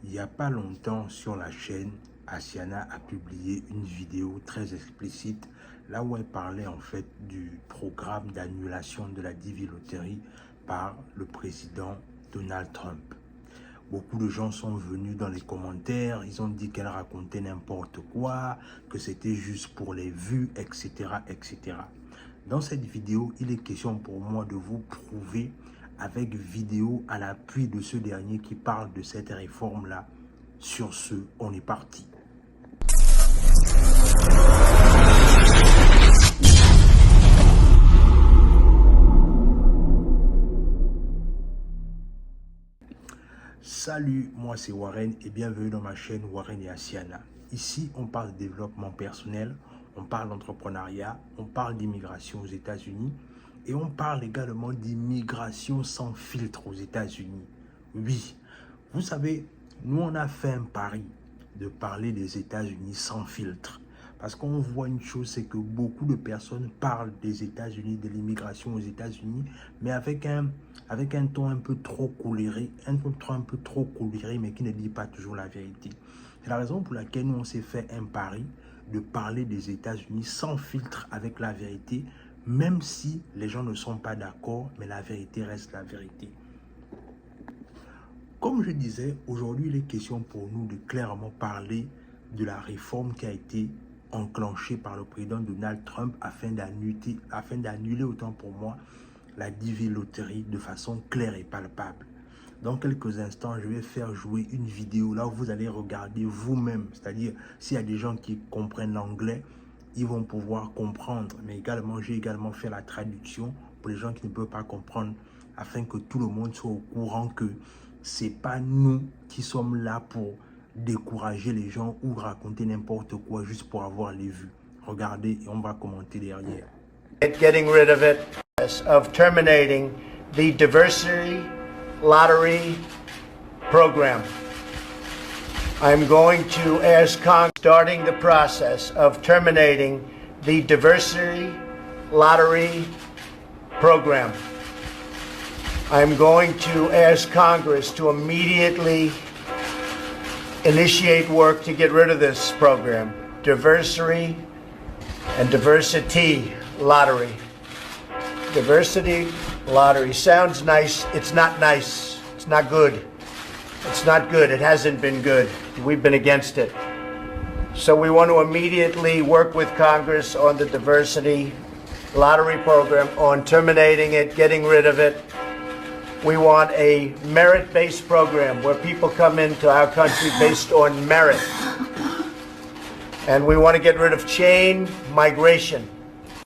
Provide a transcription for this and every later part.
Il n'y a pas longtemps sur la chaîne, Asiana a publié une vidéo très explicite là où elle parlait en fait du programme d'annulation de la DV Lottery par le président Donald Trump. Beaucoup de gens sont venus dans les commentaires, ils ont dit qu'elle racontait n'importe quoi, que c'était juste pour les vues, etc., etc. Dans cette vidéo, il est question pour moi de vous prouver avec vidéo à l'appui de ce dernier qui parle de cette réforme-là. Sur ce, on est parti. Salut, moi c'est Warren et bienvenue dans ma chaîne Warren et Asiana. Ici, on parle de développement personnel, on parle d'entrepreneuriat, on parle d'immigration aux États-Unis et on parle également d'immigration sans filtre aux États-Unis. Oui, vous savez, nous on a fait un pari de parler des États-Unis sans filtre. Parce qu'on voit une chose, c'est que beaucoup de personnes parlent des États-Unis, de l'immigration aux États-Unis, mais avec un ton un peu trop coléré, mais qui ne dit pas toujours la vérité. C'est la raison pour laquelle nous, on s'est fait un pari de parler des États-Unis sans filtre avec la vérité, même si les gens ne sont pas d'accord, mais la vérité reste la vérité. Comme je disais, aujourd'hui, il est question pour nous de clairement parler de la réforme qui a été enclenchée par le président Donald Trump afin d'annuler autant pour moi la DV Lottery de façon claire et palpable. Dans quelques instants, je vais faire jouer une vidéo là où vous allez regarder vous-même. C'est-à-dire, s'il y a des gens qui comprennent l'anglais, ils vont pouvoir comprendre. Mais également, j'ai également fait la traduction pour les gens qui ne peuvent pas comprendre afin que tout le monde soit au courant que c'est pas nous qui sommes là pour décourager les gens ou raconter n'importe quoi juste pour avoir les vues. Regardez et on va commenter derrière. Getting rid of it, of terminating the diversity lottery program. I'm going to ask Congress starting the process of terminating the diversity lottery program. I'm going to ask Congress to immediately initiate work to get rid of this program. Diversity lottery. Diversity lottery sounds nice. It's not nice. It's not good. It's not good. It hasn't been good. We've been against it. So we want to immediately work with Congress on the diversity lottery program, on terminating it, getting rid of it. We want a merit-based program where people come into our country based on merit. And we want to get rid of chain migration,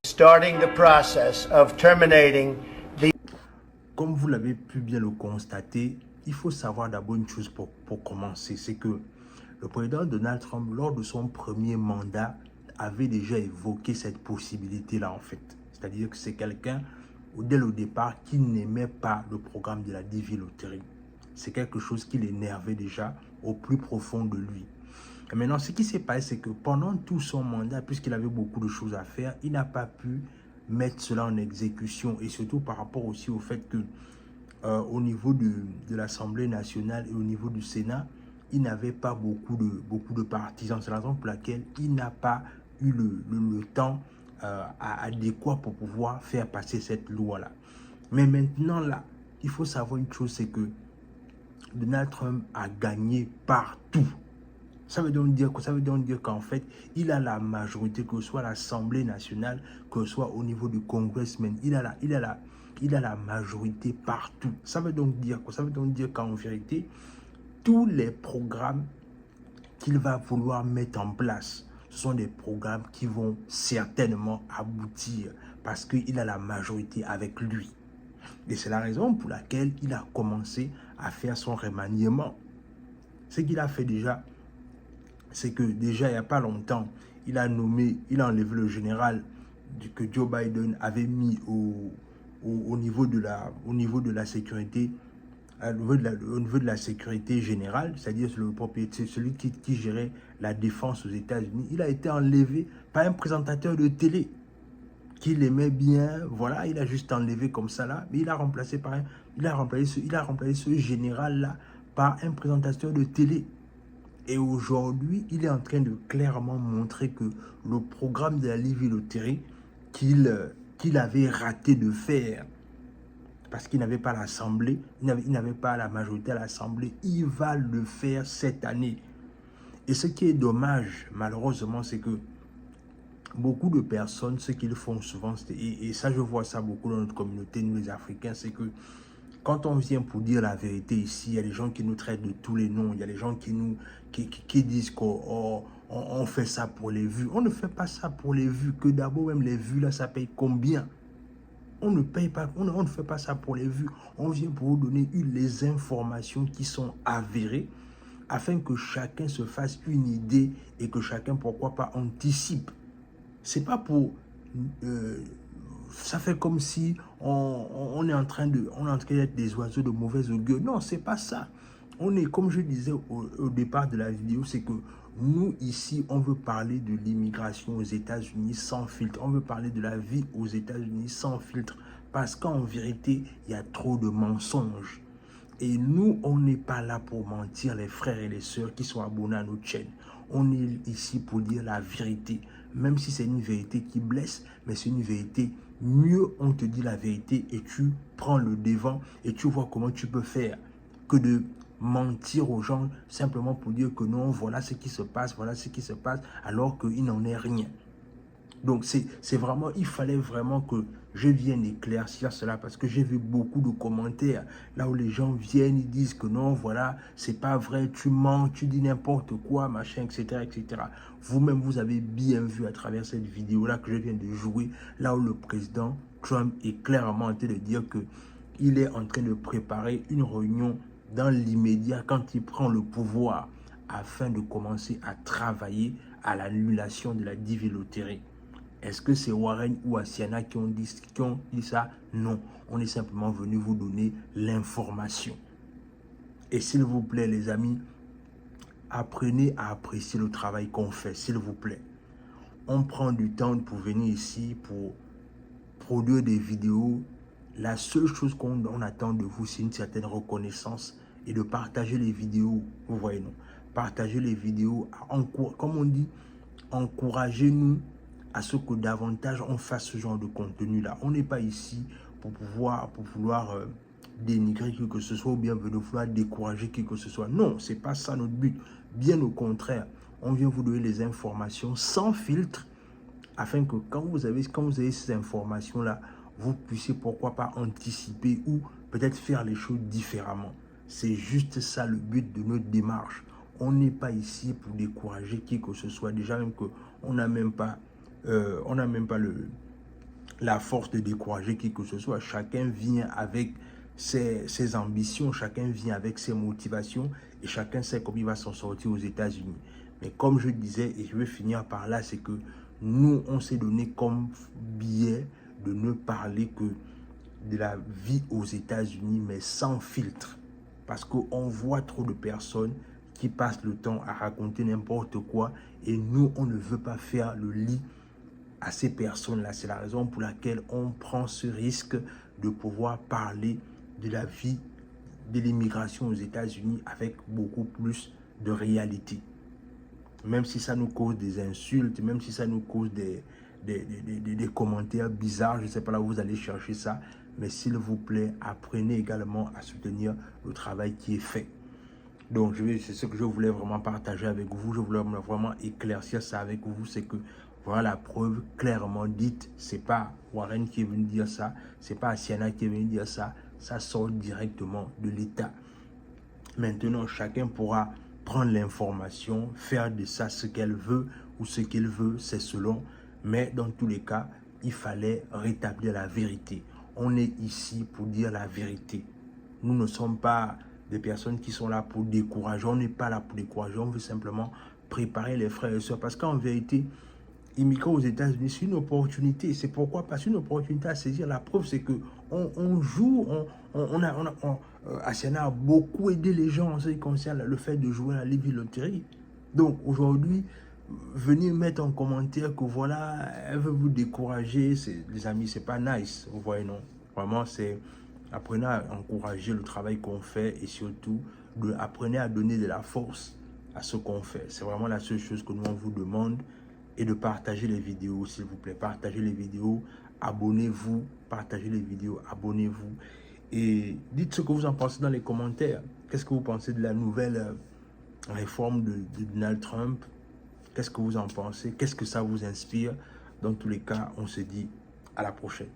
starting the process of terminating the... Comme vous l'avez pu bien le constater, il faut savoir d'abord une chose pour commencer, c'est que le président Donald Trump, lors de son premier mandat, avait déjà évoqué cette possibilité-là en fait. C'est-à-dire que c'est quelqu'un, dès le départ, qui n'aimait pas le programme de la DV Lottery. C'est quelque chose qui l'énervait déjà au plus profond de lui. Et maintenant, ce qui s'est passé, c'est que pendant tout son mandat, puisqu'il avait beaucoup de choses à faire, il n'a pas pu mettre cela en exécution. Et surtout par rapport aussi au fait que au niveau de l'Assemblée nationale et au niveau du Sénat, il n'avait pas beaucoup de partisans. C'est la raison pour laquelle il n'a pas eu le temps adéquat pour pouvoir faire passer cette loi-là. Mais maintenant, là, il faut savoir une chose, c'est que Donald Trump a gagné partout. Ça veut donc dire qu'en fait, il a la majorité, que ce soit à l'Assemblée nationale, que ce soit au niveau du Congressman, il a la majorité partout. Ça veut donc dire qu'en vérité, tous les programmes qu'il va vouloir mettre en place, ce sont des programmes qui vont certainement aboutir parce qu'il a la majorité avec lui. Et c'est la raison pour laquelle il a commencé à faire son remaniement. Ce qu'il a fait déjà, c'est que déjà il n'y a pas longtemps, il a enlevé le général que Joe Biden avait mis au niveau de la sécurité, au niveau de la sécurité générale, c'est-à-dire celui qui gérait la défense aux États-Unis. Il a été enlevé par un présentateur de télé qu'il aimait bien, voilà, il a juste enlevé comme ça là, mais il a remplacé ce général là par un présentateur de télé. Et aujourd'hui, il est en train de clairement montrer que le programme de la Livy Loterie qu'il avait raté de faire, parce qu'il n'avait pas l'Assemblée, il n'avait pas la majorité à l'Assemblée, il va le faire cette année. Et ce qui est dommage, malheureusement, c'est que beaucoup de personnes, ce qu'ils font souvent, et ça je vois ça beaucoup dans notre communauté, nous les Africains, c'est que quand on vient pour dire la vérité ici, il y a des gens qui nous traitent de tous les noms, il y a des gens qui disent qu'on fait ça pour les vues. On ne fait pas ça pour les vues, que d'abord même les vues là, ça paye combien? On ne paye pas, on ne fait pas ça pour les vues. On vient pour vous donner les informations qui sont avérées, afin que chacun se fasse une idée et que chacun, pourquoi pas, anticipe. C'est pas pour... ça fait comme si on est en train d'être des oiseaux de mauvaise augure. Non, c'est pas ça. On est, comme je disais au départ de la vidéo, c'est que nous, ici, on veut parler de l'immigration aux États-Unis sans filtre. On veut parler de la vie aux États-Unis sans filtre. Parce qu'en vérité, il y a trop de mensonges. Et nous, on n'est pas là pour mentir, les frères et les sœurs qui sont abonnés à notre chaîne. On est ici pour dire la vérité. Même si c'est une vérité qui blesse, mais c'est une vérité. Mieux on te dit la vérité et tu prends le devant et tu vois comment tu peux faire que de mentir aux gens simplement pour dire que non, voilà ce qui se passe, alors qu'il n'en est rien. Donc c'est vraiment, il fallait vraiment que je vienne éclaircir cela parce que j'ai vu beaucoup de commentaires là où les gens viennent, ils disent que non, voilà, c'est pas vrai, tu mens, tu dis n'importe quoi, machin, etc., etc. Vous-même, vous avez bien vu à travers cette vidéo-là que je viens de jouer, là où le président Trump est clairement en train de dire que il est en train de préparer une réunion dans l'immédiat quand il prend le pouvoir afin de commencer à travailler à l'annulation de la Livy Loterie. Est-ce que c'est Warren ou Asiana qui ont dit ça? Non, on est simplement venu vous donner l'information. Et s'il vous plaît, les amis, apprenez à apprécier le travail qu'on fait, s'il vous plaît. On prend du temps pour venir ici, pour produire des vidéos. La seule chose qu'on attend de vous, c'est une certaine reconnaissance et de partager les vidéos. Vous voyez, non? Partager les vidéos, comme on dit, encouragez-nous à ce que davantage on fasse ce genre de contenu-là. On n'est pas ici pour vouloir dénigrer qui que ce soit ou bien vouloir décourager qui que ce soit. Non, c'est pas ça notre but. Bien au contraire, on vient vous donner les informations sans filtre afin que quand vous avez ces informations-là, vous puissiez pourquoi pas anticiper ou peut-être faire les choses différemment. C'est juste ça le but de notre démarche. On n'est pas ici pour décourager qui que ce soit. Déjà même qu'on n'a même pas la force de décourager qui que ce soit. Chacun vient avec ses ambitions, chacun vient avec ses motivations et chacun sait comment il va s'en sortir aux États-Unis. Mais comme je disais, et je vais finir par là, c'est que nous, on s'est donné comme biais de ne parler que de la vie aux États-Unis, mais sans filtre. Parce qu'on voit trop de personnes qui passent le temps à raconter n'importe quoi et nous, on ne veut pas faire le lit à ces personnes-là. C'est la raison pour laquelle on prend ce risque de pouvoir parler de la vie de l'immigration aux États-Unis avec beaucoup plus de réalité. Même si ça nous cause des insultes, même si ça nous cause des commentaires bizarres, je ne sais pas là où vous allez chercher ça, mais s'il vous plaît, apprenez également à soutenir le travail qui est fait. Donc, c'est ce que je voulais vraiment partager avec vous. Je voulais vraiment éclaircir ça avec vous. C'est que, voilà la preuve clairement dite. C'est pas Warren qui est venu dire ça. C'est pas Asiana qui est venu dire ça. Ça sort directement de l'État. Maintenant, chacun pourra prendre l'information, faire de ça ce qu'elle veut ou ce qu'il veut, c'est selon. Mais dans tous les cas, il fallait rétablir la vérité. On est ici pour dire la vérité. Nous ne sommes pas des personnes qui sont là pour décourager. On n'est pas là pour décourager. On veut simplement préparer les frères et sœurs. Parce qu'en vérité, immigrer aux États-Unis, c'est une opportunité. C'est pourquoi pas une opportunité à saisir. La preuve, c'est que on joue. Asiana a beaucoup aidé les gens en ce qui concerne le fait de jouer à la Livy Loterie. Donc aujourd'hui, venir mettre en commentaire que voilà, elle veut vous décourager, les amis, c'est pas nice. Vous voyez, non? Vraiment, c'est apprenez à encourager le travail qu'on fait et surtout apprenez à donner de la force à ce qu'on fait. C'est vraiment la seule chose que nous on vous demande. Et de partager les vidéos, s'il vous plaît. Partagez les vidéos, abonnez-vous, partagez les vidéos, abonnez-vous. Et dites ce que vous en pensez dans les commentaires. Qu'est-ce que vous pensez de la nouvelle réforme de Donald Trump? Qu'est-ce que vous en pensez? Qu'est-ce que ça vous inspire? Dans tous les cas, on se dit à la prochaine.